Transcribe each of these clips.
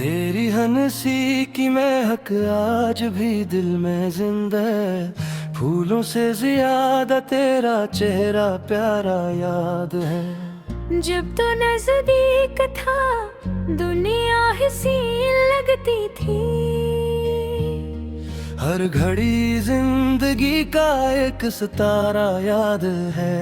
तेरी हंसी की महक आज भी दिल में जिंदा है। फूलों से ज्यादा तेरा चेहरा प्यारा याद है। जब तो नजदीक था दुनिया हसीन लगती थी। हर घड़ी जिंदगी का एक सितारा याद है।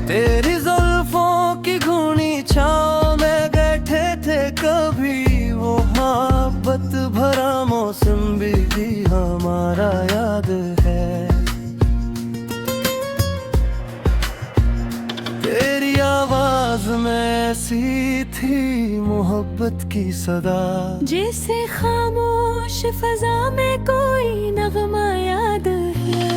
तेरी जुल्फों की घूनी छाँव में बैठे थे कभी। वो मोहब्बत भरा मौसम भी हमारा याद है। तेरी आवाज में ऐसी थी मोहब्बत की सदा, जैसे खामोश फजा में कोई नगमा याद है।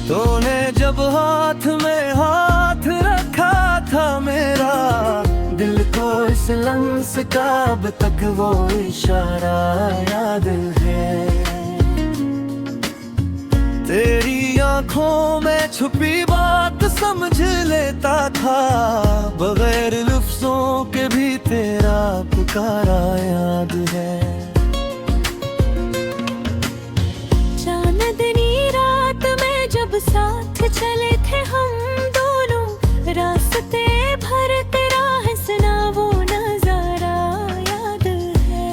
तूने जब हाथ में हाथ रखा था मेरा, दिल को इस लम्स का अब तक वो इशारा याद है। तेरी आंखों में छुपी बात समझ लेता था, बगैर लफ्जों के भी तेरा पुकारा याद है। जब साथ चले थे हम दोनों, रास्ते भर तेरा हंसना वो नजारा याद है।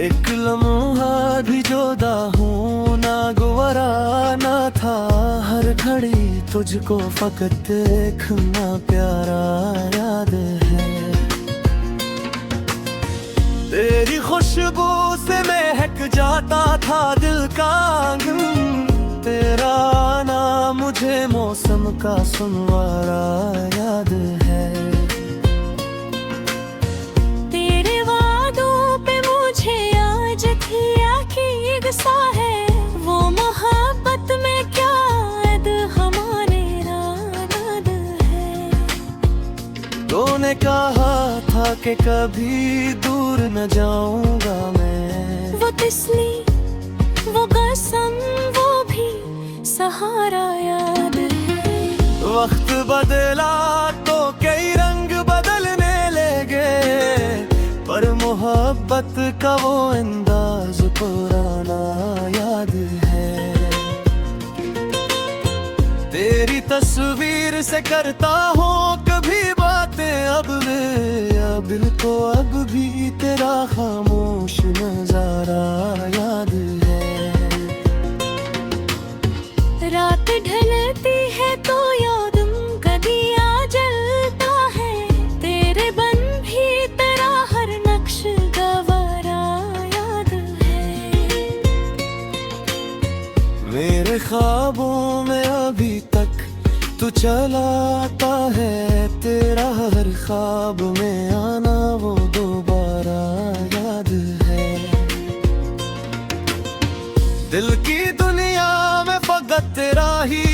एक लम्हा भी जुदा हूँ ना गवारा ना था। हर घड़ी तुझको फकत देखना प्यारा याद है। तेरी खुशबू से महक जाता था दिल का आंगन। तेरा आना मुझे मौसम का सुनवारा याद है। तेरे वादों पे मुझे आज भी यकीन सा है। वो मोहब्बत में क्या ऐद हमारे याद है। तूने कहा था कि कभी दूर न जाऊंगा मैं। वो तिस्ली वो कसम वो भी सहारा याद है। वक्त बदला तो कई रंग बदलने लगे, पर मोहब्बत का वो अंदाज पुराना याद है। तेरी तस्वीर से करता हूँ कभी बातें अब दिल को अब भी तेरा खामोश नजारा याद है। रात ढलती है तो यादम का दिया जलता है। तेरे बन भी तेरा हर नक्श गवारा याद है। मेरे ख्वाबों में अभी तक तू चलाता है। तेरा हर ख्वाब में आना वो दोबारा याद है। दिल की दुनिया में फकत तेरा ही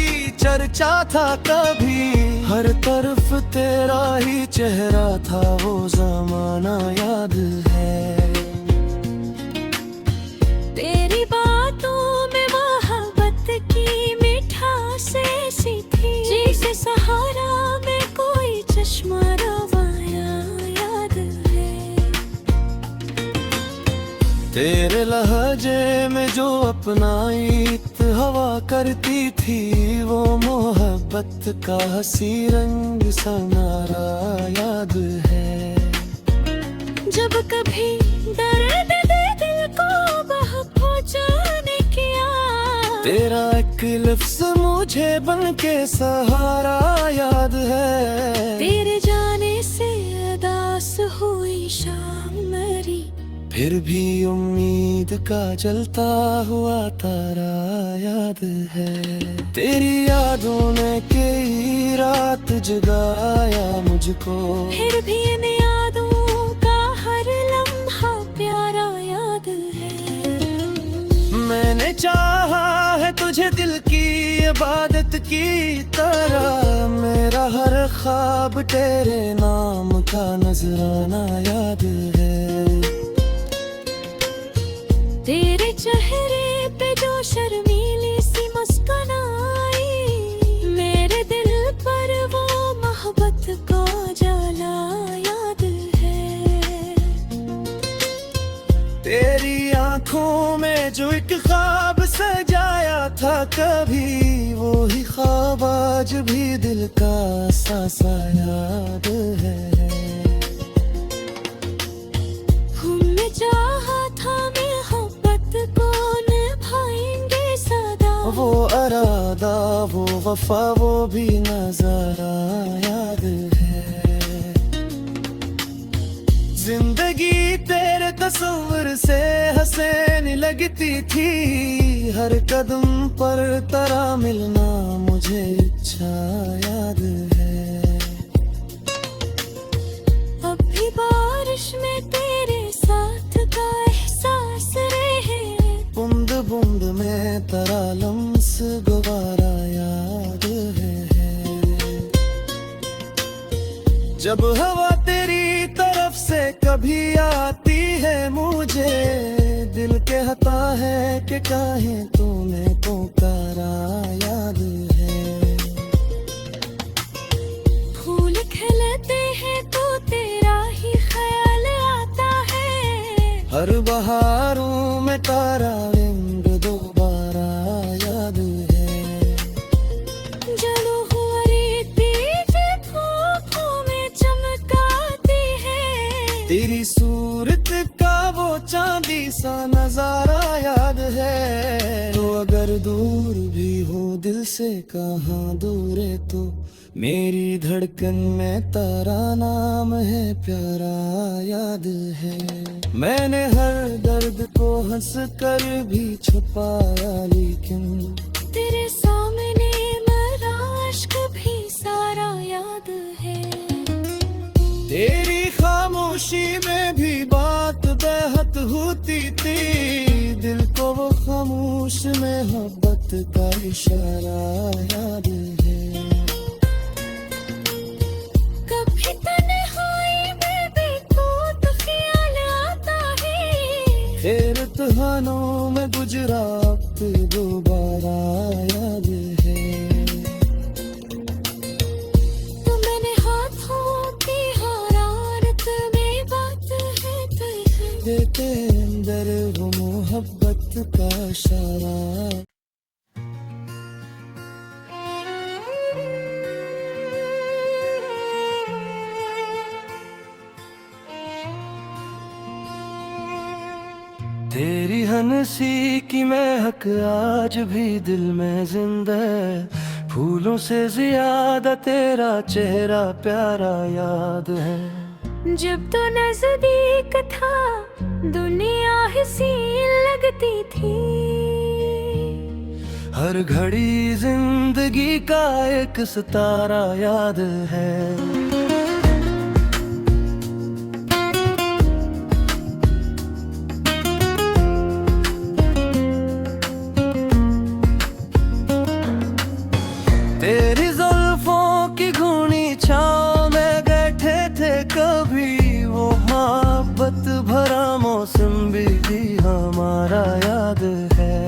चर्चा था कभी। हर तरफ तेरा ही चेहरा था वो जमाना याद है। तेरी बातों में मोहब्बत की मिठास ऐसी थी, जैसे सहारा में कोई चश्मा रवाया याद है। तेरे लहजे में जो अपनाइत हवा करती थी, वो मोहब्बत का हंसी रंग सनारा याद है। जब कभी दर्द दे दिल को बह पहुंचाने किया, तेरा एक लफ्ज़ मुझे बन के सहारा याद है। तेरे जाने से अदास हुई शाम मेरी, फिर भी उम्मीद का जलता हुआ तारा याद है। तेरी यादों ने कई रात जगाया मुझको, फिर भी इन यादों का हर लम्हा प्यारा याद है। मैंने चाहा है तुझे दिल की इबादत की तरह। मेरा हर ख्वाब तेरे नाम का नजराना याद है। तेरे चेहरे पे जो शर्मीली सी मुस्कान आई, मेरे दिल पर वो मोहब्बत को जला याद है। तेरी आंखों में जो एक ख्वाब सजाया था कभी, वो ही ख्वाब आज भी दिल का सा याद है। हमने चाहा था मोहब्बत को निभाएंगे सदा, वो अरादा वो वफा वो भी नजारा याद है। जिंदगी तेरे तस्वीर से हंसने लगती थी, हर कदम पर तेरा मिलना मुझे अच्छा याद है। अब भी बारिश में तेरे साथ का एहसास रहे, बूंद बूंद में तेरा लम्स गुबारा याद है। जब हवा तेरी तरफ से कभी आती है, मुझे दिल कहता है कि काहे तूने पुकारा याद है। फूल खिलते हैं तो तेरा ही ख्याल आता है, हर बहारों में तारा रंग दोबारा याद है। जलो हुआ रेती धूपों में चमकाती है, तेरी सूरत का वो चांदी सा नजारा याद है। तो अगर दूर भी हो दिल से कहाँ दूर है, तो मेरी धड़कन में तेरा नाम है प्यारा याद है। मैंने हर दर्द को हंस कर भी छुपाया, लेकिन तेरे सामने मेरा इश्क भी सारा याद है। तेरी खामोशी में भी बात बेहद होती थी, दिल को वो खामोश मोहब्बत का इशारा याद है। कभी तन्हाई में भी तो ख्याल आता है, खैर तहानों में गुजरा वक्त दोबारा याद है। तो मैंने हाथों की हरारत में बात है तुझे, देते अंदर वो मोहब्बत का इशारा। तेरी हंसी की महक आज भी दिल में जिंदा है, फूलों से ज्यादा तेरा चेहरा प्यारा याद है। जब तो नजदीक था दुनिया हसीन लगती थी, हर घड़ी जिंदगी का एक सितारा याद है। तेरी जुल्फों की घूनी छाँव में बैठे थे कभी, वो मोहब्बत भरा मौसम भी हमारा याद है।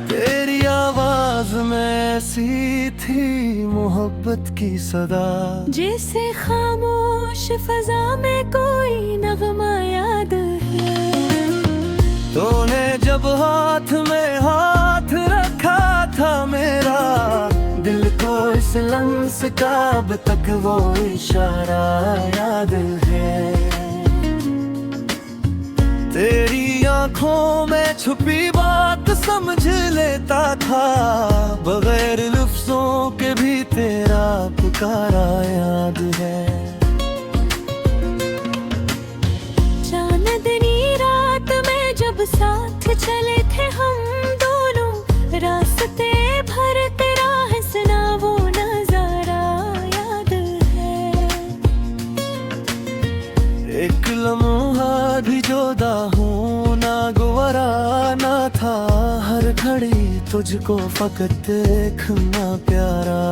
तेरी आवाज में ऐसी थी मोहब्बत की सदा, जैसे खामोश फजा में कोई नगमा याद है। तूने जब हाथ में हाथ रखा था मेरा, दिल को इस लम्स का अब तक वो इशारा याद है। तेरी आंखों में छुपी बात समझ लेता था, बगैर लफ्जों के भी तेरा पुकारा याद है। चांदनी रात में जब साथ चले थे हम दोनों, रास्ते भर तेरा हंसना वो नजारा याद है। एक लम्हा भी जुदा होना गवारा ना था, हर घड़ी तुझको फकत देखना प्यारा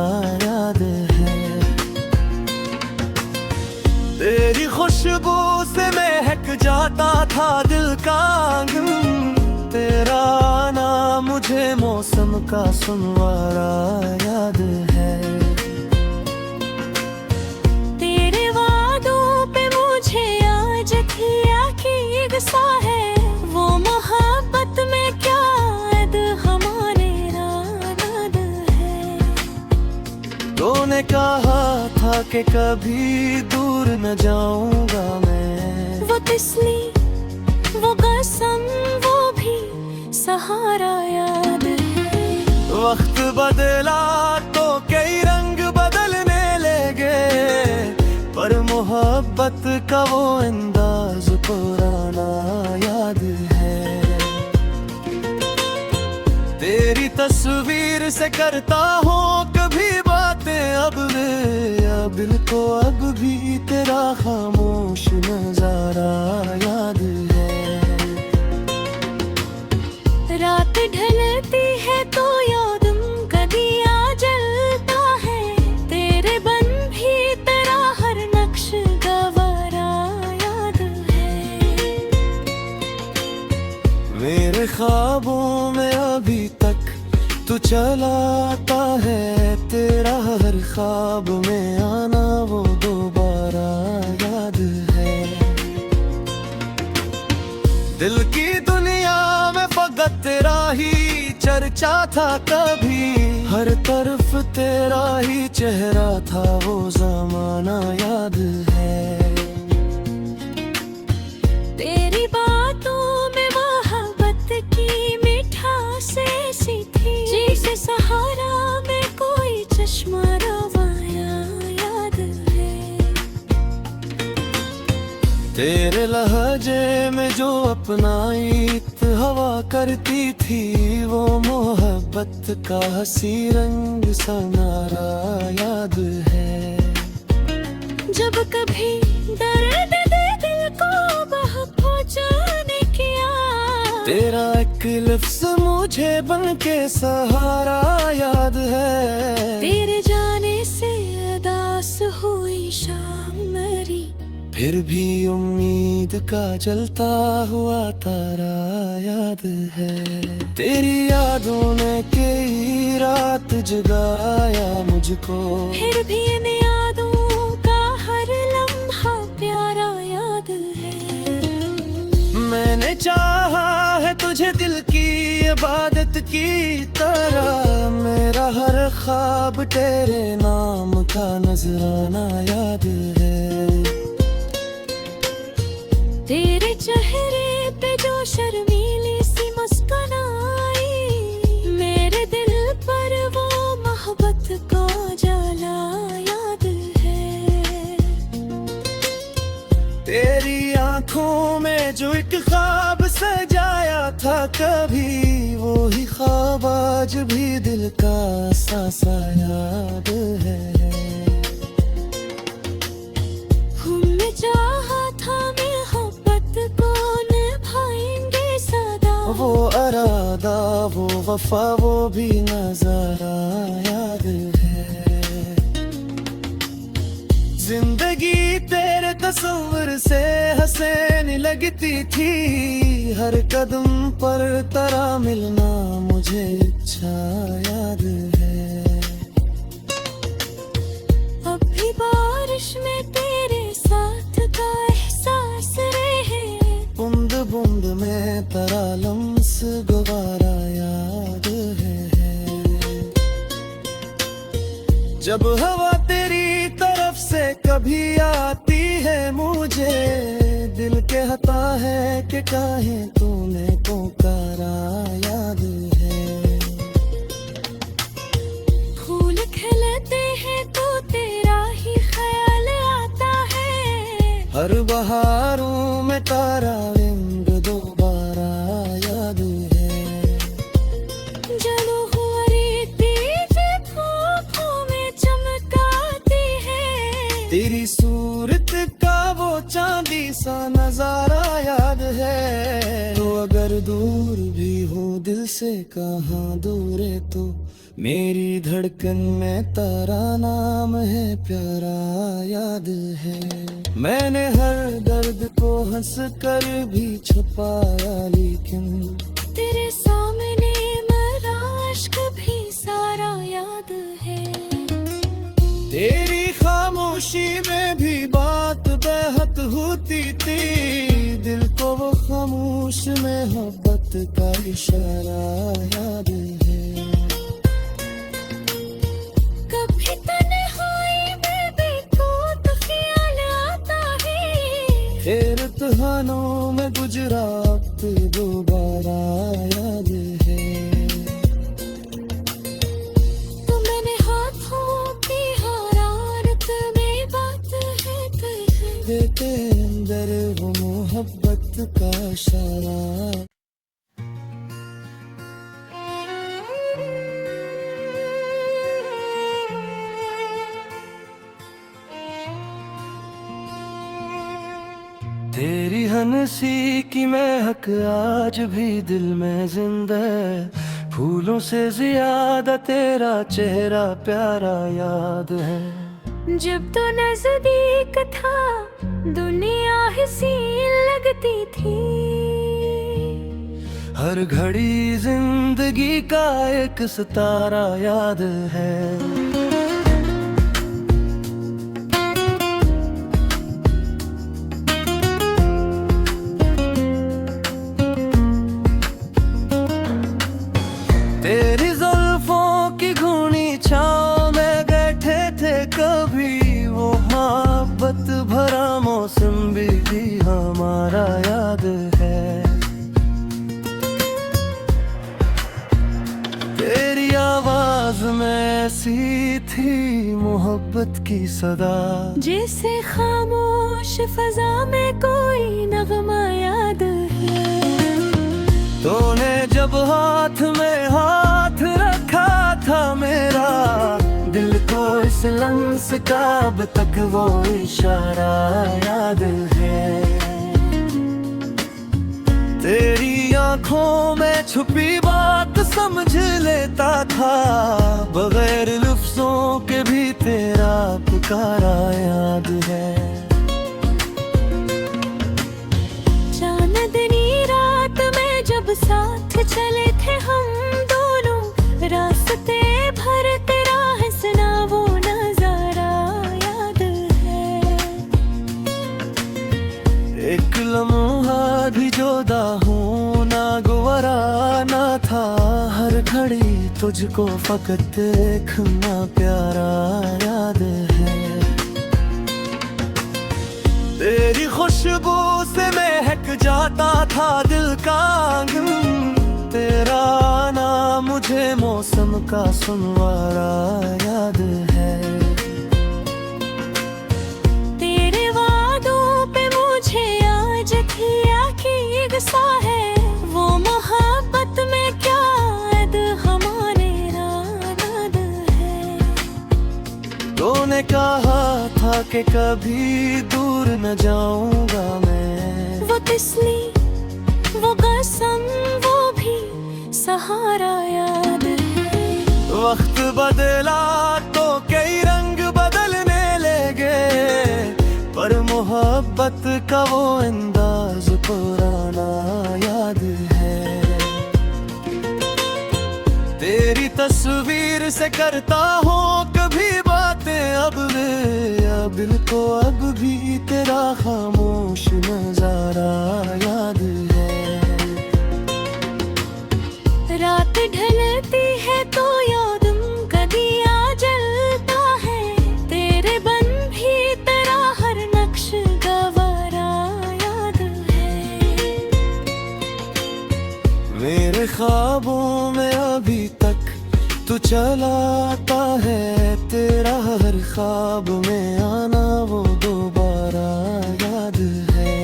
याद है। तेरी खुश खुशबू से महक जाता था दिल का आंगन। तेरा आना मुझे मौसम का सुनवारा याद है। तेरे वादों पे मुझे आज भी यकीन सा है, वो मोहब्बत में क्या ऐद हमारे रात है। तूने कहा था कि कभी दूर न जाऊंगा मैं, वो तिस्ली, वो कसम, वो भी सहारा याद है। वक्त बदला तो कई रंग बदलने लगे, पर मोहब्बत का वो अंदाज पुराना याद है। तेरी तस्वीर से करता हूँ कभी बातें अब दिल को अब भी तेरा खामोश नजारा याद है। रात ढलती है तो यादम का दिया जलता है, तेरे बन भी तेरा हर नक्श गवारा याद है। मेरे ख्वाबों में अभी तक तू चलाता है, तेरा हर ख्वाब में आना वो दोबारा याद है। दिल की दुनिया में फकत तेरा ही चर्चा था कभी, हर तरफ तेरा ही चेहरा था वो जमाना याद है। तेरी बातों में मोहब्बत की मिठास ऐसी थी, जैसे सहारा में कोई चश्मा रवाया याद है। तेरे लहजे में जो अपनाई हवा करती थी, वो मोहब्बत का हंसी रंग सनारा याद है। जब कभी दर्द दे दिल को बह पहुंचाने किया, तेरा एक लफ्ज़ मुझे बन के सहारा याद है। तेरे जाने से अदास हुई शाम मेरी, फिर भी उम्मीद का जलता हुआ तारा याद है। तेरी यादों ने कई रात जगाया मुझको, फिर भी इन यादों का हर लम्हा प्यारा याद है। मैंने चाहा है तुझे दिल की इबादत की तरह, मेरा हर ख्वाब तेरे नाम का नजराना याद है। तेरे चेहरे पे जो शर्मीली सी मुस्कान आई, मेरे दिल पर वो मोहब्बत का जाला याद है। तेरी आंखों में जो एक ख्वाब सजाया था कभी, वो ही ख्वाब आज भी दिल का सा याद है। हमने चाहा था मोहब्बत को निभाएंगे सदा, वो अरादा, वो वफा, वो भी नजारा याद है। जिंदगी तेरे तस्वीर से हसीन लगती थी, हर कदम पर तेरा मिलना मुझे अच्छा याद है। अब भी बारिश में तेरे साथ का एहसास रहे, बूंद बूंद में तेरा लम्स गुबारा याद है। जब हवा तेरी तरफ से कभी आती है मुझे, दिल कहता है कि काहे तूने पुकारा याद है। फूल खिलते हैं तो तेरा ही ख्याल आता है, हर बहारों में तारा रंग दोबारा याद है। जलो हुआ रेती जब आँखों में चमकाती है, तेरी सूरत का वो चांदी सा नजारा याद है। तो अगर दूर भी हो दिल से कहाँ दूर है तो, मेरी धड़कन में तेरा नाम है प्यारा याद है। मैंने हर दर्द को हंस कर भी छुपाया, लेकिन तेरे सामने मेरा इश्क भी सारा याद है। तेरी खामोशी में भी बात बेहद होती थी, दिल को वो खामोश मोहब्बत का इशारा याद है। कभी तन्हाई में भी तो ख्याल आता है, फिर तूफानों में गुजरा वक्त दोबारा याद है। तो मैंने हाथों की हरारत में बात है तुझे, तेरे अंदर वो मोहब्बत का इशारा। तेरी हंसी की महक आज भी दिल में जिंदा है, फूलों से ज्यादा तेरा चेहरा प्यारा याद है। जब तो नजदीक था दुनिया हसीन लगती थी, हर घड़ी जिंदगी का एक सितारा याद है। तेरी जुल्फों की घूनी छाँव में बैठे थे कभी, वो मोहब्बत भरा मौसम भी हमारा याद है। तेरी आवाज में ऐसी थी मोहब्बत की सदा, जैसे खामोश फजा में कोई नगमा याद है। तूने जब हाथ में हाथ रखा था मेरा, दिल को इस लम्स का अब तक वो इशारा याद है। तेरी आंखों में छुपी बात समझ लेता था, बगैर लफ्जों के भी तेरा पुकारा याद है। जब साथ चले थे हम दोनों, रास्ते भर तेरा हंसना वो नजारा याद है। एक लम्हा भी जुदा होना गवारा ना था, हर घड़ी तुझको फकत देखना प्यारा याद है। तेरी खुशबू से महक जाता था दिल का आंगन, तेरा आना मुझे मौसम का सुनवारा याद है। तेरे वादों पे मुझे आज भी यकीन सा है, वो मोहब्बत में क्या ऐद हमारे याद है। तूने कहा था कि कभी दूर न जाऊंगा मैं, वो तिस्ली वो कसम वो भी सहारा याद है। वक्त बदला तो कई रंग बदलने लगे, पर मोहब्बत का वो अंदाज पुराना याद है। तेरी तस्वीर से करता हूँ कभी बातें अब दिल को अब भी तेरा खामोश नजारा याद है। रात ढलती है तो यादम का दिया जलता है, तेरे बन भी तेरा हर नक्श गवारा याद है। मेरे ख्वाबों में अभी तक तू चलाता है, तेरा हर ख्वाब में आना वो दोबारा याद है।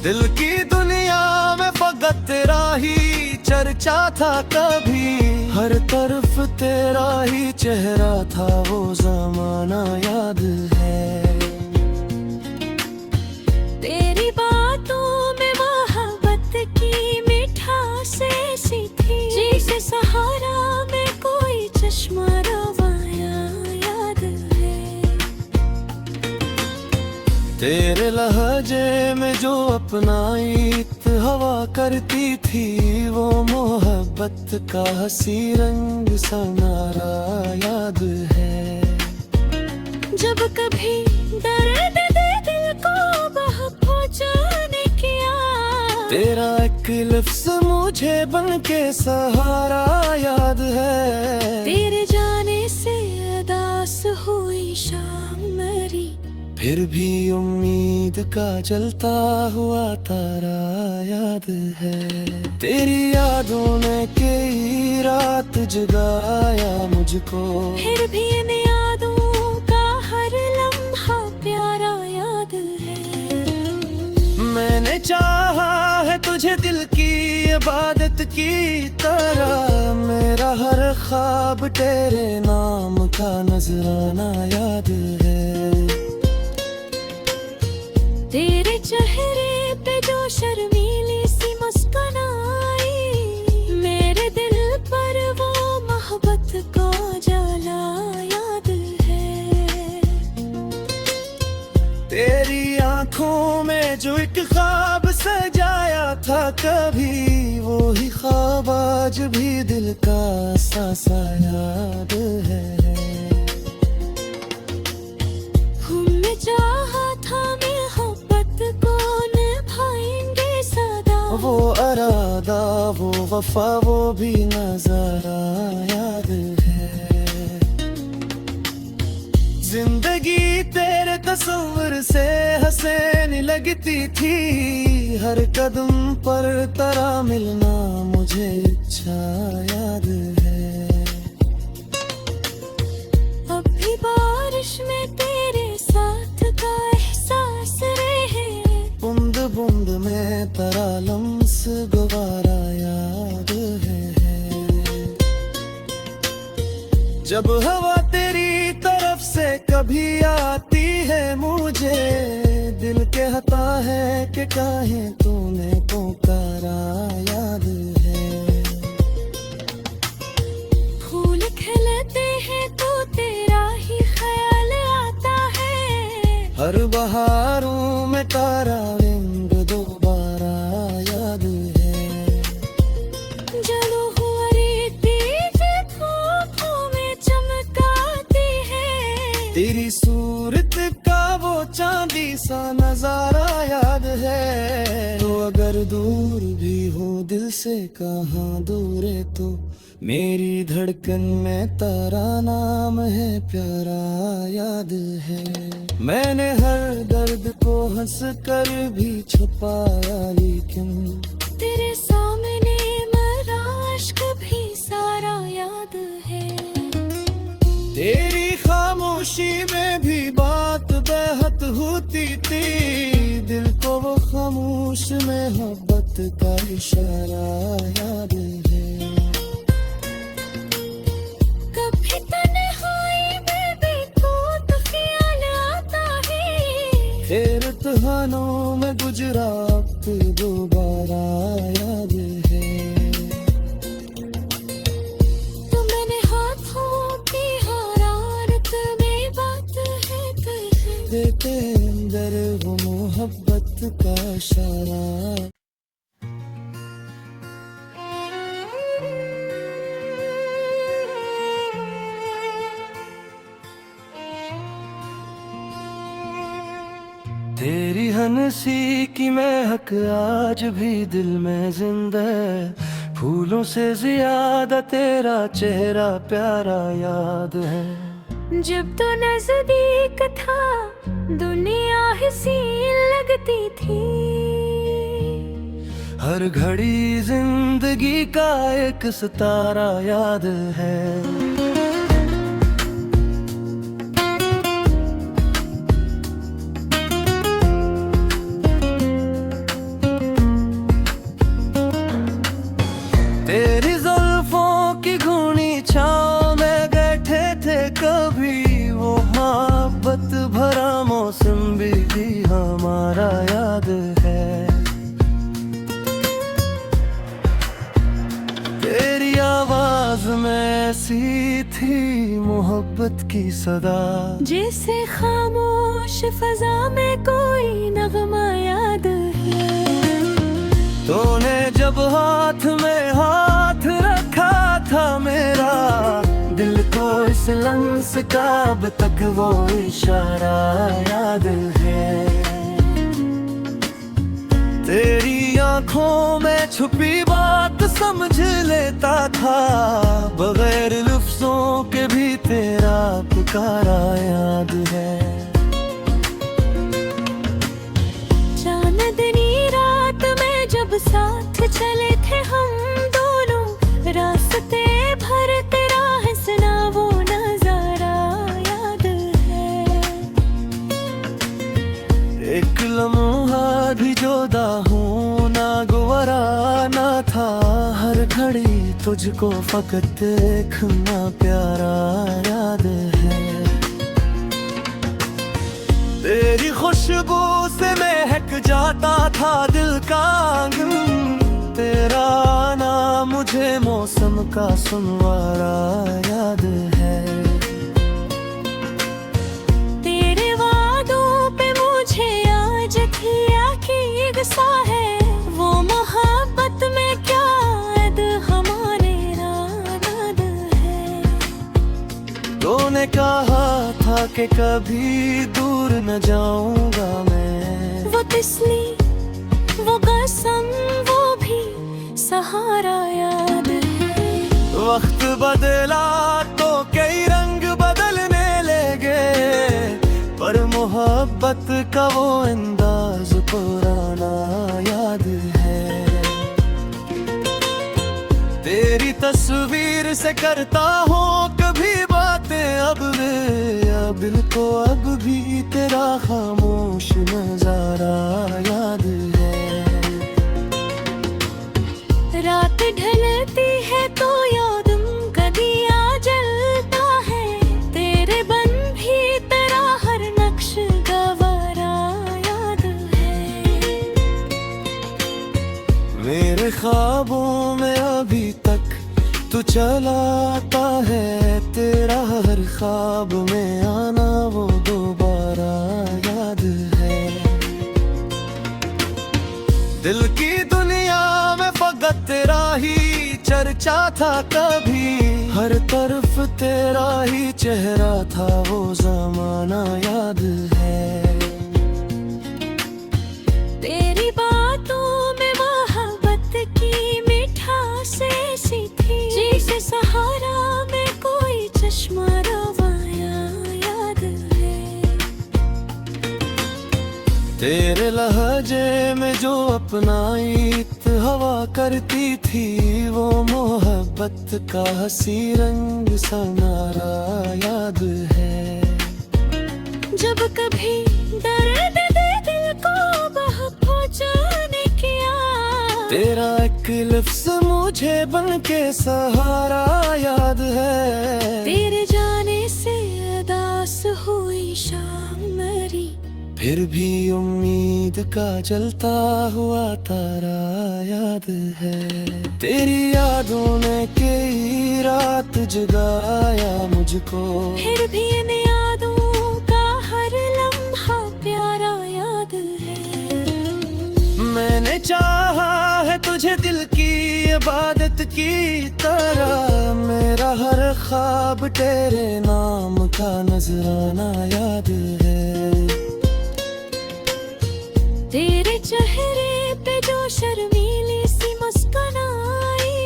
दिल की दुनिया में फकत तेरा ही चर्चा था कभी, हर तरफ तेरा ही चेहरा था वो जमाना याद है। तेरी बातों में मोहब्बत की तेरे लहजे में जो अपनाइत हवा करती थी, वो मोहब्बत का हंसी रंग सनारा याद है। जब कभी दर्द दे दिल को बह पहुंचाने किया, तेरा एक लफ्ज़ मुझे बन के सहारा याद है। तेरे जाने से उदास हुई शाम मेरी, फिर भी उम्मीद का जलता हुआ तारा याद है। तेरी यादों ने कई रात जगाया मुझको, फिर भी इन यादों का हर लम्हा प्यारा याद है। मैंने चाहा है तुझे दिल की इबादत की तरह, मेरा हर ख्वाब तेरे नाम का नजराना याद है। तेरे चेहरे पे जो शर्मीली सी मुस्कान आई, मेरे दिल पर वो मोहब्बत का जाला याद है। तेरी आंखों में जो एक ख्वाब सजाया था कभी, वो ही ख्वाब आज भी दिल का सा याद है। हमने चाहा था मोहब्बत को निभाएंगे सदा, वो अरादा वो वफा वो भी नजारा याद है। जिंदगी तेरे तस्वीर से हंसने लगती थी, हर कदम पर तेरा मिलना मुझे अच्छा याद है। अब भी बारिश में तेरे साथ का एहसास रहे, बूंद बूंद में तेरा लम्स गुबारा याद है। जब हवा तेरी तरफ से कभी आती है मुझे, दिल कहता है कि काहे तूने पुकारा याद है। फूल खिलते हैं तो तेरा ही ख्याल आता है, हर बहारों में तारा रंग दोबारा याद है। जलो हुआ रेती धूपों में चमकाती है, तेरी सूरत का वो चांदी सा नजारा याद है। तो अगर दूर भी हो दिल से कहाँ दूर है, तो मेरी धड़कन में तेरा नाम है प्यारा याद है। मैंने हर दर्द को हंस कर भी छुपाया, लेकिन तेरे सामने मेरा इश्क भी सारा याद है। तेरी खामोशी में भी बात बेहद होती थी, दिल को वो खामोश मोहब्बत का इशारा याद है। कभी तन्हाई में भी तो ख्याल आता है, फिर तूफानों में गुजरा वक्त दोबारा याद है। तो मैंने हाथों की हरारत में बात है तुझे, देते अंदर वो मोहब्बत का इशारा। तेरी हंसी की महक आज भी दिल में जिंदा है, फूलों से ज्यादा तेरा चेहरा प्यारा याद है। जब तो नजदीक था दुनिया हसीन लगती थी, हर घड़ी जिंदगी का एक सितारा याद है। तेरी जुल्फों की घूनी छाँव में बैठे थे कभी, वो मोहब्बत भरा मौसम भी हमारा याद है। तेरी आवाज आवाज में ऐसी थी मोहब्बत की सदा, जैसे खामोश फजा में कोई नगमा याद है। तूने जब हाथ में हाथ रखा था मेरा, दिल को इस लम्स का अब तक वो इशारा याद है। तेरी आंखों में छुपी बात समझ लेता था, बगैर लफ्जों के भी तेरा पुकारा याद है। चांदनी रात में जब साथ चले थे हम दोनों, रास्ते भर तेरा हंसना वो नजारा याद है। एक लम्हा भी जुदा हूँ ना गुवारा ना था, हर घड़ी तुझको फकत देखना प्यारा याद है। तेरी खुशबू से महक जाता था दिल का आंगन, तेरा आना मुझे मौसम का सुनवारा याद है। तेरे वादों पे मुझे आज भी यकीन सा है, वो मोहब्बत में क्या ऐद हमारे याद है। तूने कहा था कि कभी दूर न जाऊंगा मैं, वो तिस्ली वो कसम वो भी सहारा याद है। वक्त बदला तो कई रंग बदलने लगे, पर मोहब्बत का वो अंदाज पुराना याद है। तेरी तस्वीर से करता हूँ कभी बातें अब दिल को अब भी तेरा खामोश नजारा याद है। रात ढलती है तो यादम का दिया जलता है, तेरे बन भी तेरा हर नक्श गवारा याद है। मेरे ख्वाबों में अभी तक तू चलाता है, तेरा हर ख्वाब में आना वो दोबारा याद है। दिल की दुनिया में फकत तेरा ही चर्चा था कभी, हर तरफ तेरा ही चेहरा था वो जमाना याद है। तेरी बातों में मोहब्बत की मिठास ऐसी थी, जैसे सहारा में कोई चश्मा रवाया याद है। तेरे लहजे में जो अपनाई हवा करती थी, वो मोहब्बत का हंसी रंग सनारा याद है। जब कभी दर्द दे दिल को बह पहुंचाने किया, तेरा एक लफ्ज़ मुझे बन के सहारा याद है। तेरे जाने से अदास हुई शाम मेरी, फिर भी उम्मीद का जलता हुआ तारा याद है। तेरी यादों ने कई रात जगाया मुझको, फिर भी इन यादों का हर लम्हा प्यारा याद है। मैंने चाहा है तुझे दिल की इबादत की तरह, मेरा हर ख्वाब तेरे नाम का नजराना याद है। तेरे चेहरे पे जो शर्मीली सी मुस्कान आई,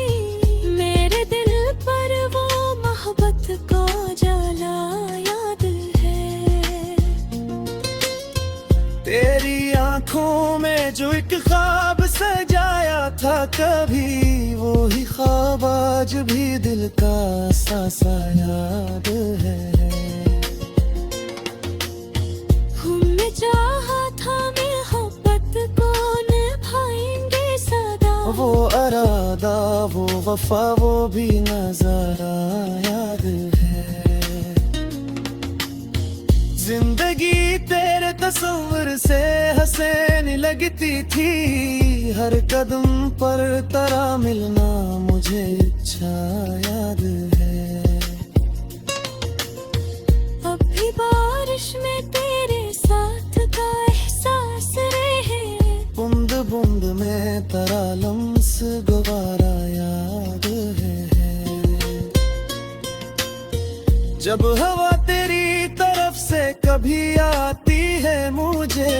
मेरे दिल पर वो मोहब्बत को जला याद है। तेरी आंखों में जो एक ख्वाब सजाया था कभी, वो ही ख्वाब आज भी दिल का सा याद है। हमने चाहा था मोहब्बत को निभाएंगे सदा, वो अरादा वो वफा वो भी नजारा याद है। जिंदगी तेरे तस्वीर से हंसने लगती थी, हर कदम पर तेरा मिलना मुझे अच्छा याद है। अब भी बारिश में तेरे साथ का एहसास रहे, बूंद बूंद में तेरा लम्स गुबारा याद है। जब हवा तेरी तरफ से कभी आती है, मुझे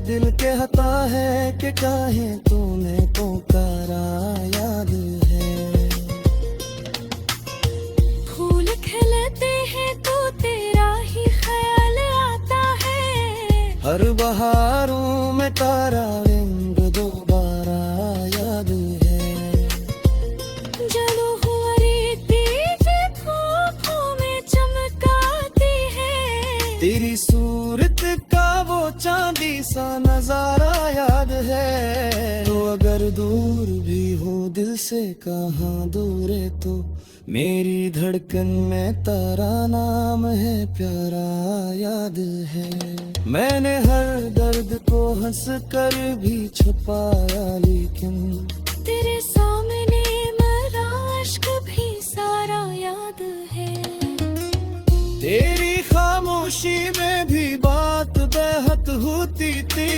दिल कहता है कि काहे तूने पुकारा याद है। फूल खिलते हैं तो तेरा ही ख्याल आता है, हर बहारों में तारा रंग दोबारा याद है। जलो हुआ रेती जब आँखों में चमकाती है, तेरी सूरत का वो चांदी सा नजारा याद है। तो अगर दूर भी हो दिल से कहाँ दूर है, तो मेरी धड़कन में तेरा नाम है प्यारा याद है। मैंने हर दर्द को हंस कर भी छुपाया, लेकिन तेरे सामने मेरा इश्क भी सारा याद है। तेरी खामोशी में भी बात बेहद होती थी,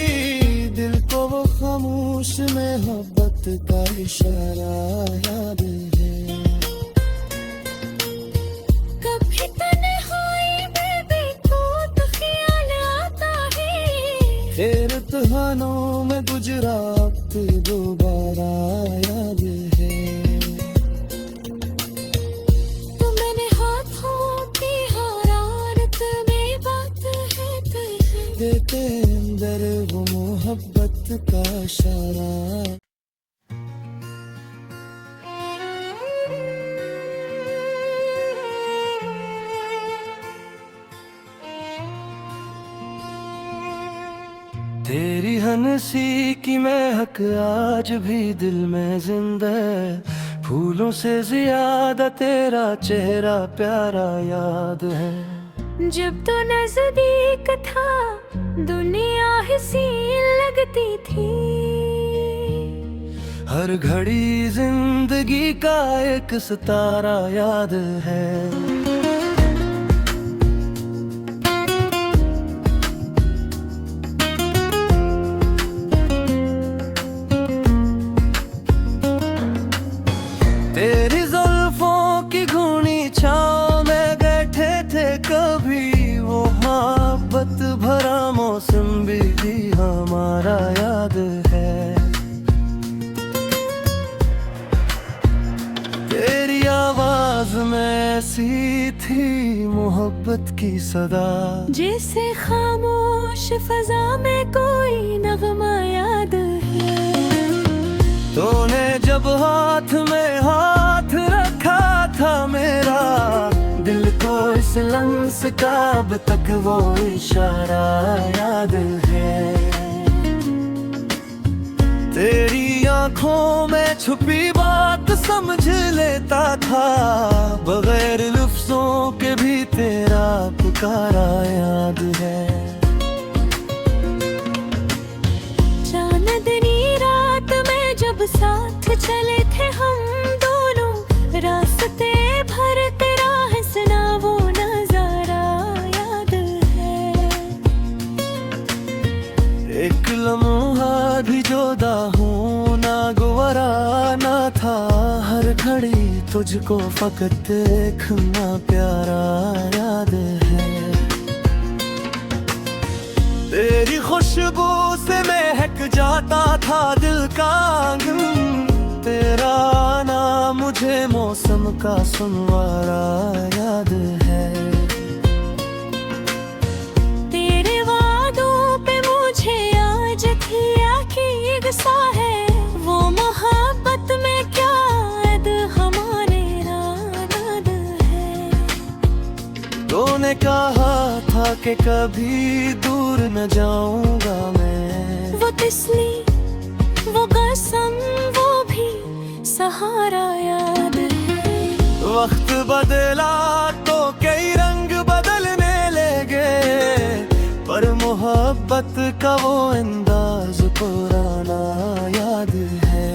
दिल को वो खामोश मोहब्बत का इशारा याद है। कभी तन्हाई में भी तो ख्याल आता है, तेरे तहानों में गुजरा वक्त दोबारा याद है। तो मैंने हाथों की हरारत में बात है तुझे, देते अंदर वो मोहब्बत का इशारा। तेरी हंसी की महक आज भी दिल में जिंदा है, फूलों से ज्यादा तेरा चेहरा प्यारा याद है। जब तो नजदीक था दुनिया हसीन लगती थी, हर घड़ी जिंदगी का एक सितारा याद है। तेरी जुल्फों की घूनी छाँव में बैठे थे कभी, वो मोहब्बत भरा मौसम भी हमारा याद है। तेरी आवाज में ऐसी थी मोहब्बत की सदा, जैसे खामोश फजा में कोई नगमा याद है। तूने जब हाथ में हाथ रखा था मेरा, दिल को इस लम्स का अब तक वो इशारा याद है। तेरी आंखों में छुपी बात समझ लेता था, बगैर लफ्जों के भी तेरा पुकारा याद है। चांदनी रात में जब साथ चले थे हम दोनों, रास्ते भर तेरा हंसना वो नजारा याद है। एक लम्हा भी जुदा होना गवारा ना था, हर घड़ी तुझको फकत देखना प्यारा याद है। तेरी खुशबू से महक जाता था दिल का आंगन, तेरा आना मुझे मौसम का सुनवारा याद है। तेरे वादों पे मुझे आज भी यकीन सा है, वो मोहब्बत में क्या ऐद हमारे याद है। तूने कहा था कि कभी दूर न जाऊंगा मैं, वो तिस्ली वो कसम वो भी सहारा याद है। वक्त बदला तो कई रंग बदलने लगे, का वो अंदाज पुराना याद है।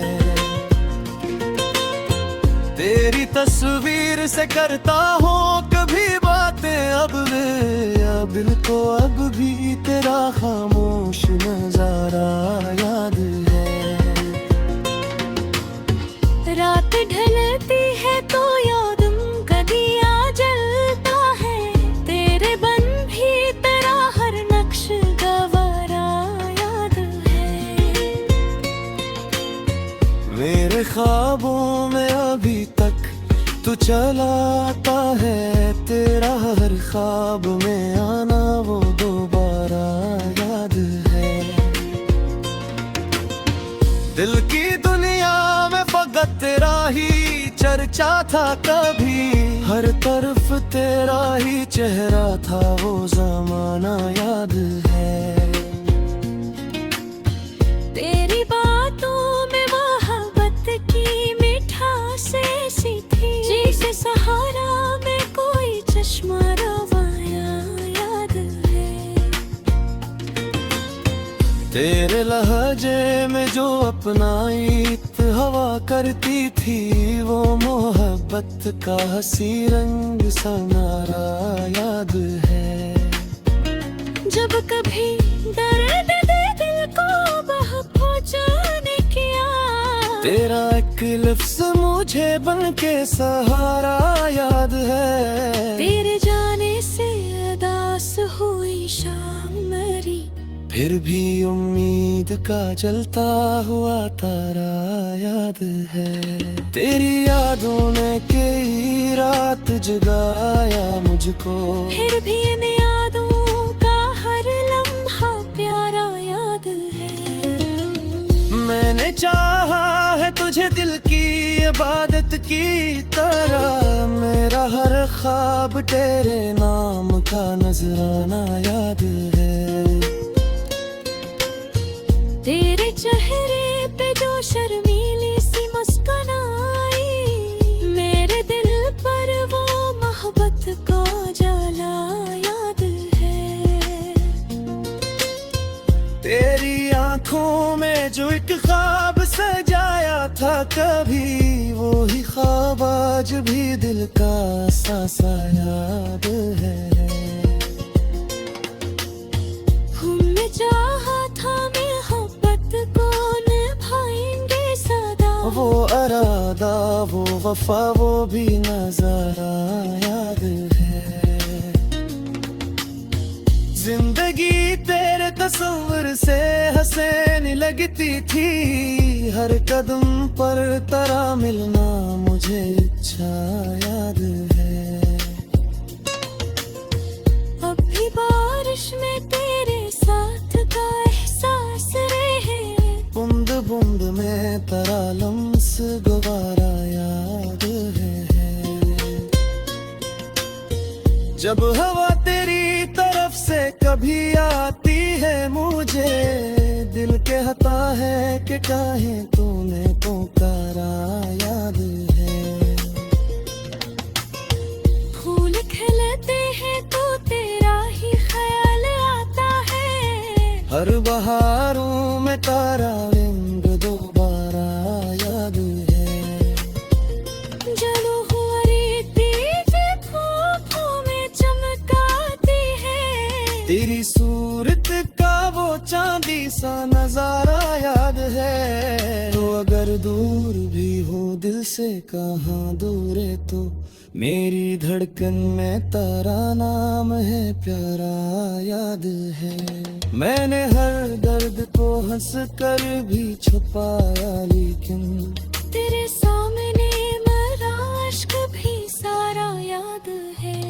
तेरी तस्वीर से करता हूँ कभी बातें अब दिल को अब भी तेरा खामोश नजारा याद है। रात ढलती है तो यादम का दिया जलता है, तेरे बन भी तेरा हर नक्श गवारा याद है। मेरे ख्वाबों में अभी तक तू चलाता है, तेरा हर ख्वाब में आना वो दोबारा याद है। दिल की दुनिया में फकत तेरा ही चर्चा था कभी, हर तरफ तेरा ही चेहरा था वो जमाना याद है। तेरी बातों में मोहब्बत की मिठास ऐसी थी, जैसे सहारा में कोई चश्मा रवाया याद है। तेरे लहजे में जो अपनाई हवा करती थी, वो मोहब्बत का हंसी रंग सनारा याद है। जब कभी दर्द दे दिल को बह पहुंचाने किया, तेरा एक लफ्ज़ मुझे बन के सहारा याद है। तेरे जाने से उदास हुई शाम मेरी, फिर भी उम्मीद का जलता हुआ तारा याद है। तेरी यादों ने कई रात जगाया मुझको, फिर भी इन यादों का हर लम्हा प्यारा याद है। मैंने चाहा है तुझे दिल की इबादत की तरह, मेरा हर ख्वाब तेरे नाम का नजराना याद है। तेरे चेहरे पे जो शर्मीली सी मुस्कान आई, मेरे दिल पर वो मोहब्बत का जाला याद है। तेरी आंखों में जो एक ख्वाब सजाया था कभी, वो ही ख्वाब आज भी दिल का सासा याद है। हमने चाहा था मोहब्बत को निभाएंगे सदा, वो अरादा वो वफा वो भी नजारा याद है। जिंदगी तेरे तस्वर से हंसने लगती थी, हर कदम पर तेरा मिलना मुझे अच्छा याद है। अब भी बारिश में तेरे साथ का एहसास रहे, बूंद बूंद में तेरा लम्स दोबारा याद है। जब हवा तेरी तरफ से कभी आती है मुझे, दिल कहता है कि काहे तूने पुकारा याद है। फूल खिलते हैं तो तेरा ही ख्याल आता है, हर बहारों में तारा रंग दोबारा याद है। जलो हुआ रेती धूपों में चमकाती है, तेरी सूरत का वो चांदी सा नजारा याद है। तो अगर दूर भी हो दिल से कहाँ दूर है, तो मेरी धड़कन में तेरा नाम है प्यारा याद है। मैंने हर दर्द को हंस कर भी छुपाया, लेकिन तेरे सामने मेरा इश्क भी सारा याद है।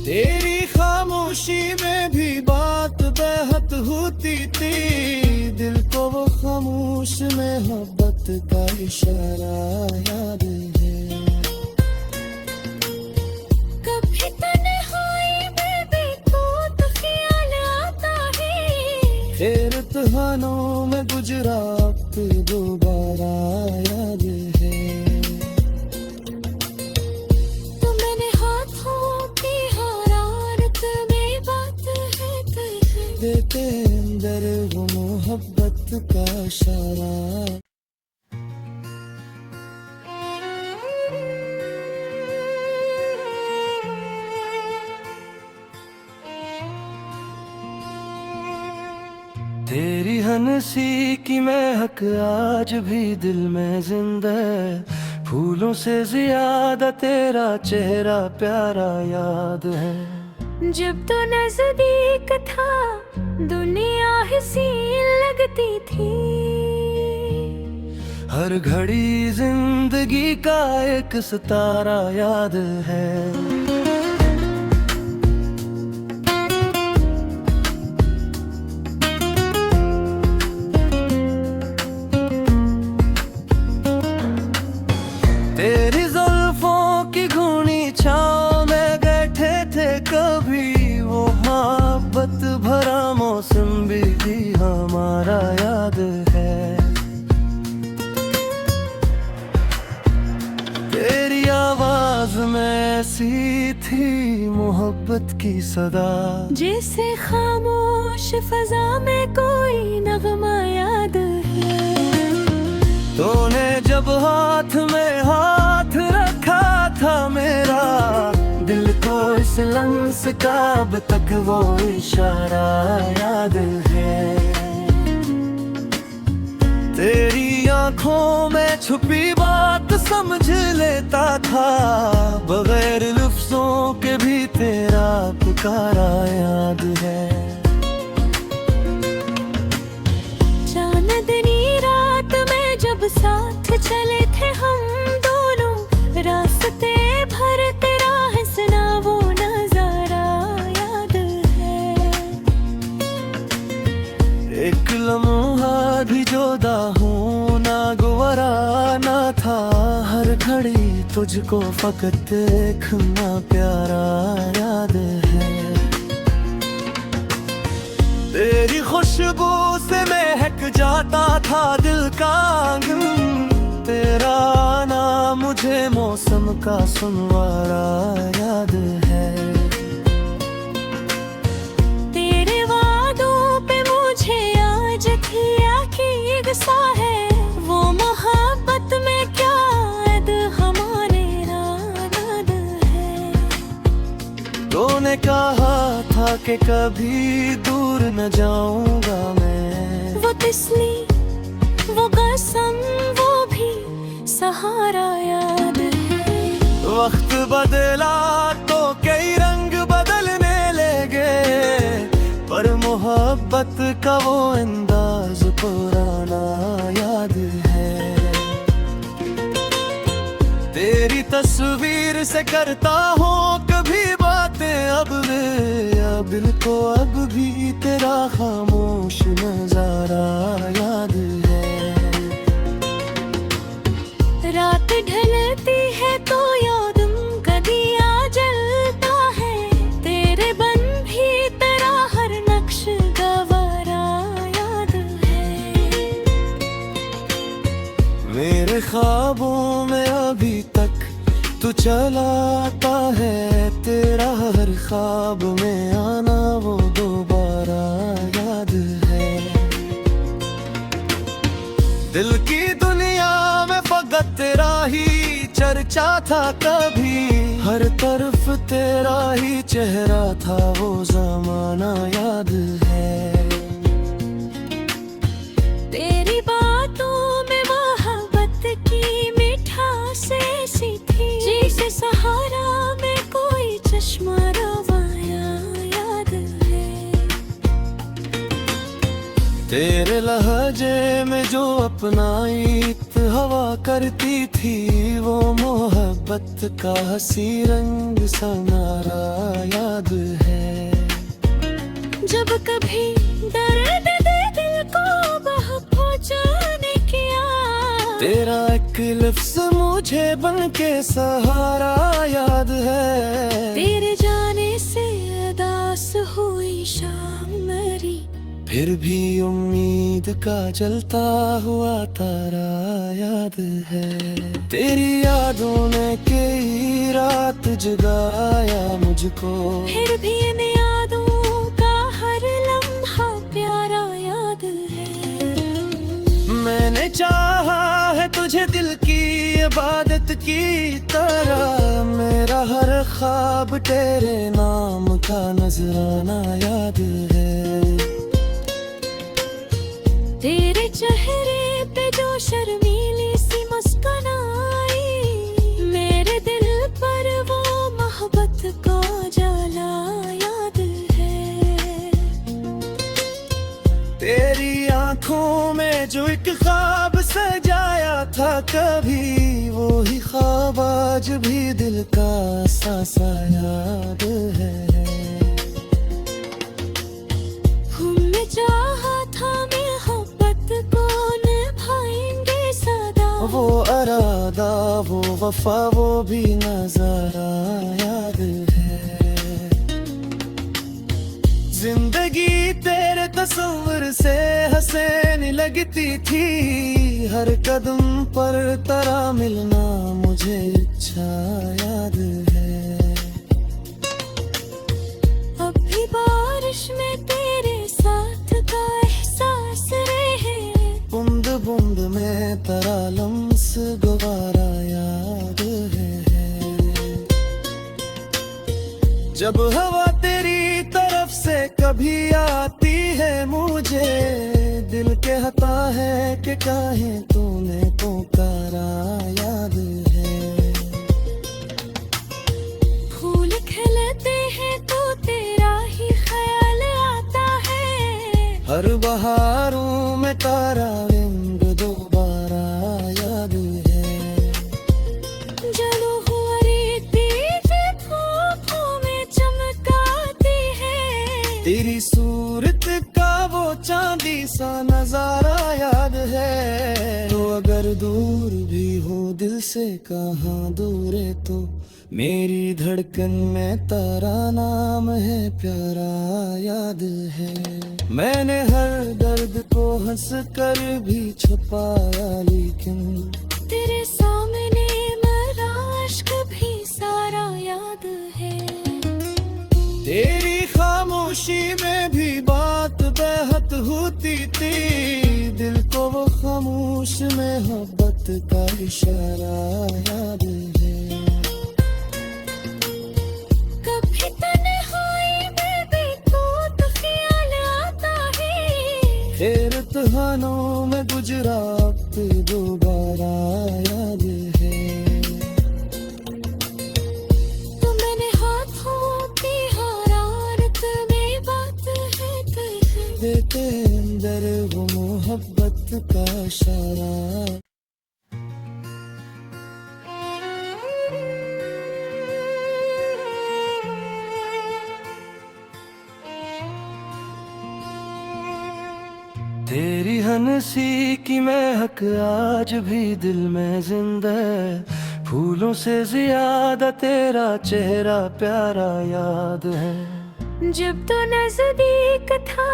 तेरी खामोशी में भी बात बेहद होती थी, दिल को वो खामोश मोहब्बत का इशारा याद है। कभी तन्हाई में भी तो ख्याल आता है, फिर तूफानों में गुजरा वक्त दोबारा याद है। तो मैंने हाथों की हरारत में बात है तुझे देते हंसी की महक आज भी दिल में जिंदा है। फूलों से ज्यादा तेरा चेहरा प्यारा याद है। जब तो नजदीक था दुनिया हसी लगती थी। हर घड़ी जिंदगी का एक सितारा याद है। तेरी जुल्फों की घूनी छाँव में बैठे थे कभी, वो मोहब्बत भरा मौसम भी हमारा याद है। तेरी आवाज में ऐसी थी मोहब्बत की सदा, जैसे खामोश फजा में कोई नगमा याद है। तूने जब हाथ में हाथ रखा था मेरा, दिल को इस लम्स का अब तक वो इशारा याद है। तेरी आंखों में छुपी बात समझ लेता था, बगैर लफ्जों के भी तेरा पुकारा याद है। चांदनी रात में जब साथ चले थे हम दोनों, रास्ते भर तेरा हंसना वो नजारा याद है। एक लम्हा भी जुदा हूँ ना गुवारा ना था, हर घड़ी तुझको फकत देखना प्यारा याद है। तेरी खुशबू से महक जाता था दिल का आंगन, तेरा आना मुझे मौसम का सुनवारा याद है। तेरे वादों पे मुझे आज भी यकीन सा है, वो मोहब्बत में क्या ऐद हमारे याद है। तूने कहा था कि कभी दूर न जाऊंगा मैं, वो तिस्ली वो कसम वो भी सहारा याद है। वक्त बदला तो कई रंग बदलने लगे, पर मोहब्बत का वो अंदाज पुराना याद है। तेरी तस्वीर से करता हूँ कभी बातें अब दिल को अब भी तेरा खामोश नजारा याद है। रात ढलती है तो यादम का दिया जलता है, तेरे बन भी तेरा हर नक्श गवारा याद है। मेरे ख्वाबों में अभी तक तू चलाता है, तेरा हर ख्वाब में आना वो दोबारा याद है। दिल की दुनिया में फकत तेरा ही चर्चा था कभी, हर तरफ तेरा ही चेहरा था वो जमाना याद है। तेरी बातों में मोहब्बत की मिठास ऐसी थी, जैसे सहारा में कोई चश्मा रवाया याद है। तेरे लहजे में जो अपनाई हवा करती थी, वो मोहब्बत का हंसी रंग सनारा याद है। जब कभी दर्द दे दिल को बह पहुंचाने किया, तेरा एक लफ्ज़ मुझे बन के सहारा याद है। तेरे जाने से अदास हुई शाम मेरी, फिर भी उम्मीद का जलता हुआ तारा याद है। तेरी यादों ने कई रात जगाया मुझको, फिर भी इन यादों का हर लम्हा प्यारा याद है। मैंने चाहा है तुझे दिल की इबादत की तरह, मेरा हर ख्वाब तेरे नाम का नजराना याद है। तेरे चेहरे पे जो शर्मीली सी मुस्कान आई, मेरे दिल पर वो मोहब्बत को जला याद है। तेरी आंखों में जो एक ख्वाब सजाया था कभी, वो ही ख्वाब आज भी दिल का सा याद है। हमने चाहा था मोहब्बत को निभाएंगे सदा, वो अरादा वो वफा वो भी नजारा याद है। जिंदगी तेरे तस्वीर से हसीन लगती थी, हर कदम पर तेरा मिलना मुझे अच्छा याद है। अब भी बारिश में तेरे साथ का एहसास रहे, बूंद बूंद में तेरा लम्स गुबारा याद है। जब हवा तेरी तरफ से कभी आती है, मुझे दिल कहता है कि काहे तूने पुकारा याद है। फूल खिलते हैं तो तेरा ही ख्याल आता है, हर बहारों में तारा रंग दोबारा याद है। जलो हुआ रेती धूपों में चमकाती है, तेरी सूरत का वो चांदी सा नजारा याद है। तो अगर दूर भी हो दिल से कहाँ दूर है, तो मेरी धड़कन में तेरा नाम है प्यारा याद है। मैंने हर दर्द को हंस कर भी छुपाया, लेकिन तेरे सामने मेरा इश्क भी सारा याद है। तेरी खामोशी में भी बात बेहद होती थी, दिल को वो खामोश मोहब्बत का इशारा याद है। कभी तन्हाई में भी तो ख्याल आता है, फिर तहानों में गुजरा वक्त दोबारा याद है। तो मैंने हाथों की हरारत में बात है तुझे, देते अंदर वो मोहब्बत का इशारा। तेरी हंसी की महक आज भी दिल में जिंदा है, फूलों से ज्यादा तेरा चेहरा प्यारा याद है। जब तो नजदीक था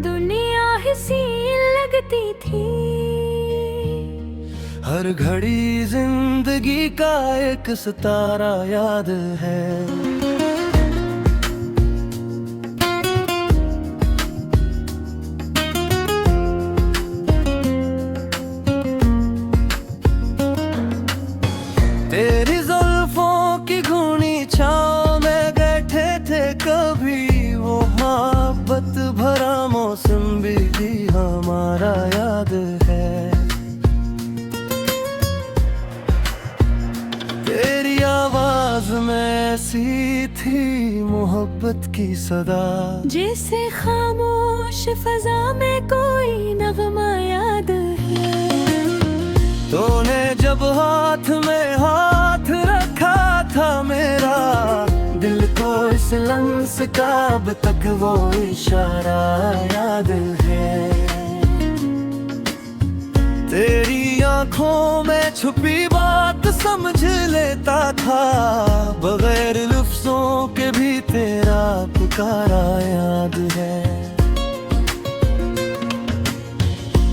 दुनिया हसीन लगती थी, हर घड़ी जिंदगी का एक सितारा याद है। तेरी जुल्फों की घूनी छाँव में बैठे थे कभी, वो मोहब्बत भरा मौसम भी हमारा याद है। तेरी आवाज में ऐसी थी मोहब्बत की सदा, जैसे खामोश फजा में कोई नगमा याद है। तूने जब हाथ में हाथ रखा था मेरा, दिल को इस लम्स का अब तक वो इशारा याद है। तेरी आंखों में छुपी बात समझ लेता था, बगैर लफ्जों के भी तेरा पुकारा याद है।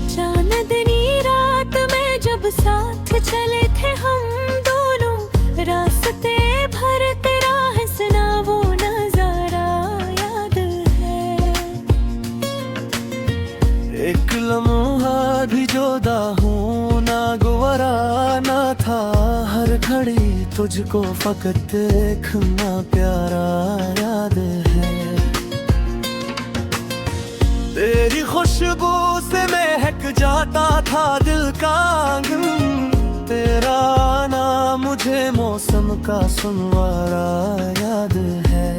चांदनी रात में जब साथ चले थे हम दोनों, रास्ते भर तेरा हंसना वो नजारा याद है। एक लम्हा भी जुदा हूँ ना गुवारा ना था, हर घड़ी तुझको फकत देखना प्यारा याद है। तेरी खुश खुशबू से महक जाता था दिल का आंगन। तेरा आना मुझे मौसम का सुनवारा याद है।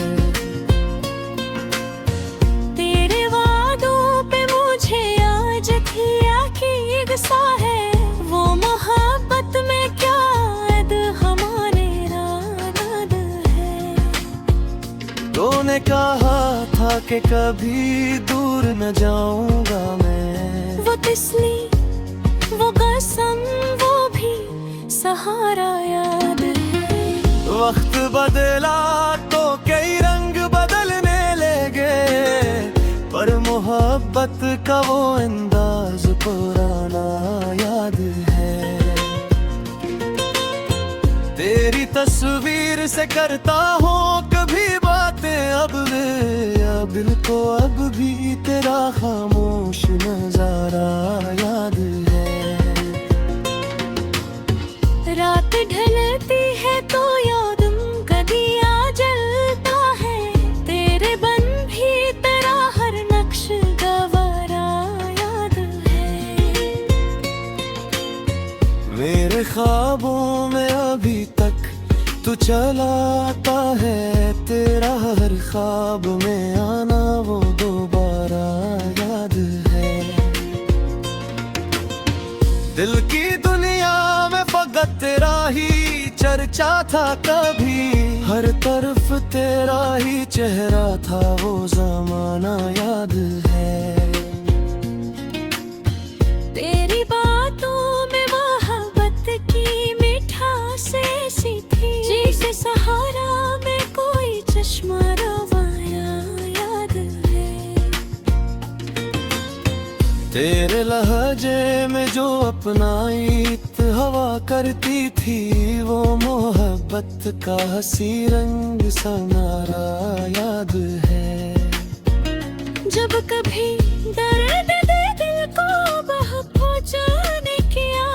तेरे वादों पे मुझे आज भी यकीन सा है, वो मोहब्बत में क्या ऐद हमारे रात है। तूने कहा था कि कभी दूर न जाऊंगा मैं, वो तिस्ली, वो कसम, वो भी सहारा याद है। वक्त बदला तो कई रंग बदलने लगे, पर मोहब्बत का वो अंदाज पुराना याद है। तेरी तस्वीर से करता हूँ कभी बातें अब दिल को अब भी तेरा खामोश नजारा याद है। रात ढलती है तो यादम का दिया जलता है, तेरे बन भी तेरा हर नक्श गवारा याद है। मेरे ख्वाबों में अभी तक तू चलाता है, तेरा हर ख्वाब में आना वो दोबारा याद है। दिल की दुनिया में फकत तेरा ही चर्चा था कभी, हर तरफ तेरा ही चेहरा था वो जमाना याद है। तेरी बातों में मोहब्बत की मिठास ऐसी थी, जैसे सहारा में कोई चश्मा रवाया याद है। तेरे लहजे में जो अपनाई हवा करती थी, वो मोहब्बत का हंसी रंग सनारा याद है। जब कभी दर्द दे दिल को बह पहुंचाने किया,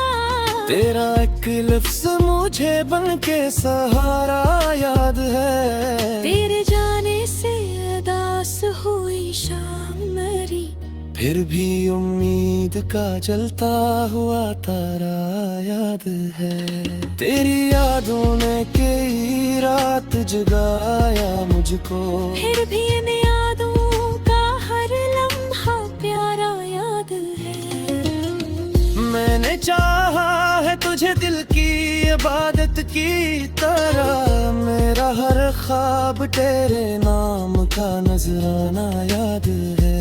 तेरा एक लफ्ज़ मुझे बन के सहारा याद है। तेरे जाने से अदास हुई शाम मेरी, फिर भी उम्मीद का जलता हुआ तारा याद है। तेरी यादों ने कई रात जगाया मुझको, फिर भी इन यादों का हर लम्हा प्यारा याद है। मैंने चाहा है तुझे दिल की इबादत की तरह, मेरा हर ख्वाब तेरे नाम का नजराना याद है।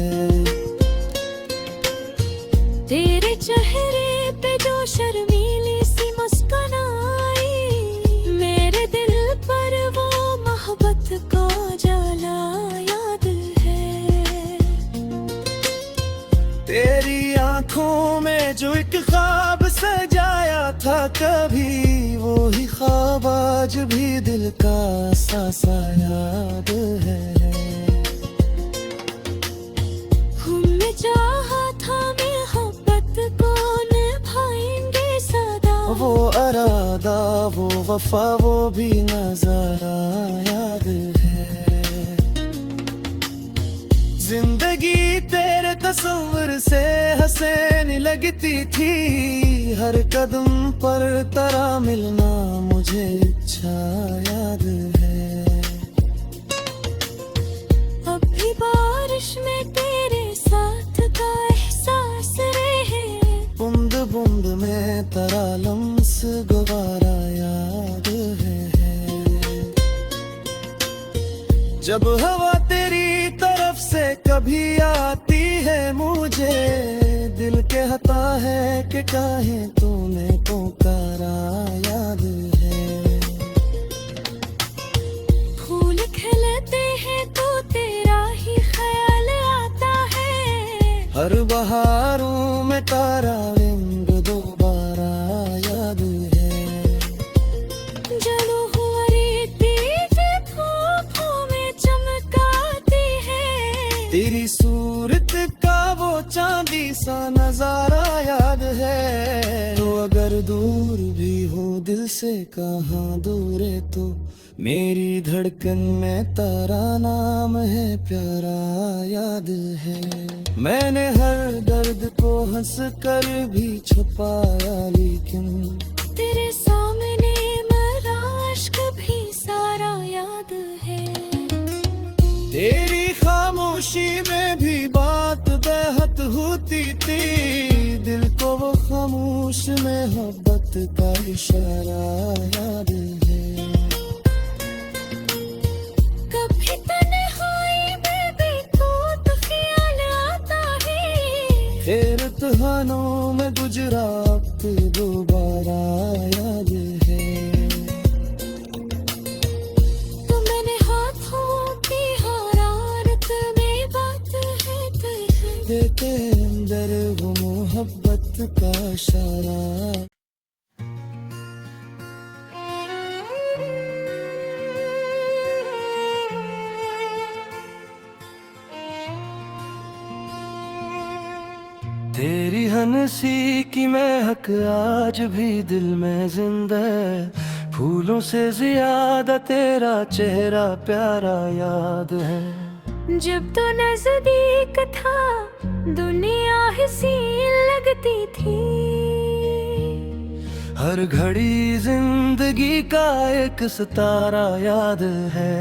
तेरे चेहरे पे जो शर्मीली सी मुस्कान आई, मेरे दिल पर वो मोहब्बत को जाला याद है। तेरी आंखों में जो एक ख्वाब सजाया था कभी, वो ही ख्वाब आज भी दिल का सा याद है। हमने चाहा था मोहब्बत को निभाएंगे सदा, वो अरादा, वो वफा, वो भी नजारा याद है। जिंदगी तेरे तस्वीर से हंसने लगती थी, हर कदम पर तेरा मिलना मुझे अच्छा याद है। अब भी बारिश में तेरे साथ का एहसास रहे, बूंद बूंद में तेरा लम्स गुबारा याद है। जब हवा तेरी तरफ से कभी आती है मुझे, दिल कहता है कि काहे तूने पुकारा याद है। फूल खिलते हैं तो तेरा ही ख्याल आता है, हर बहारों में तारा रंग दोबारा याद है। जलो हुआ रेती जो धूपों में चमकाती है, तेरी सूरत का वो चांदी सा नजारा याद है। तो अगर दूर भी हो दिल से कहाँ दूर है तो मेरी धड़कन में तेरा नाम है प्यारा याद है। मैंने हर दर्द को हंस कर भी छुपाया लेकिन तेरे सामने मेरा इश्क भी सारा याद है। तेरी खामोशी में भी बात बेहद होती थी, दिल को वो खामोश मोहब्बत का इशारा याद है। कभी तन्हाई में भी तो ख्याल आता है। फिर तूफानों में गुजरा वक्त दोबारा याद है। तो मैंने हाथों की हरारत में बात है तुझे। देते अंदर वो मोहब्बत का इशारा। तेरी हंसी की महक आज भी दिल में जिंदा है। फूलों से ज्यादा तेरा चेहरा प्यारा याद है। जब तो नजदीक था दुनिया हसीन लगती थी। हर घड़ी जिंदगी का एक सितारा याद है।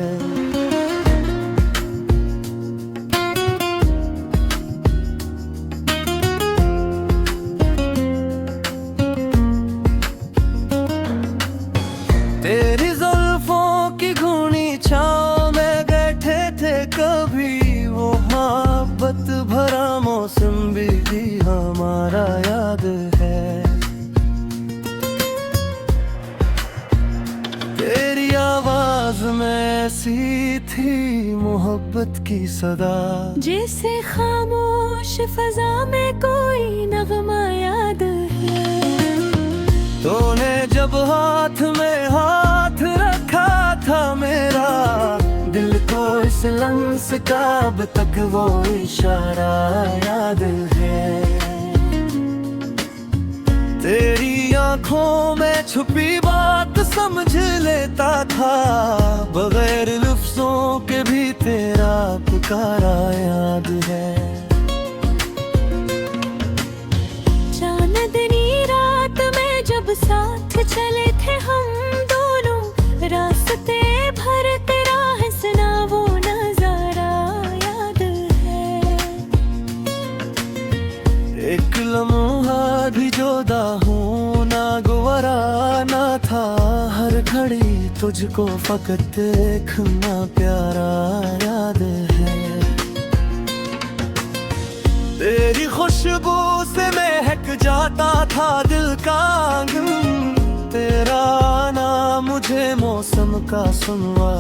तेरी जुल्फों की घूनी छाँव में बैठे थे कभी, वो मोहब्बत भरा मौसम भी हमारा याद है। तेरी आवाज में ऐसी थी मोहब्बत की सदा, जैसे खामोश फजा में कोई नगमा याद है। तूने जब हाथ में हाथ रखा था मेरा, दिल को इस लम्स का अब तक वो इशारा याद है। तेरी आंखों में छुपी बात समझ लेता था, बगैर लफ्जों के भी तेरा पुकारा याद है। चांदनी रात में जब साथ चले थे हम दोनों, रास्ते भर तेरा हंसना वो नजारा याद है। एक लम्हा भी जुदा होना गवारा ना था, हर घड़ी तुझको फकत देखना प्यारा याद है। तेरी खुशबू से महक जाता था दिल का आंगन, तेरा आना मुझे मौसम का सुनवा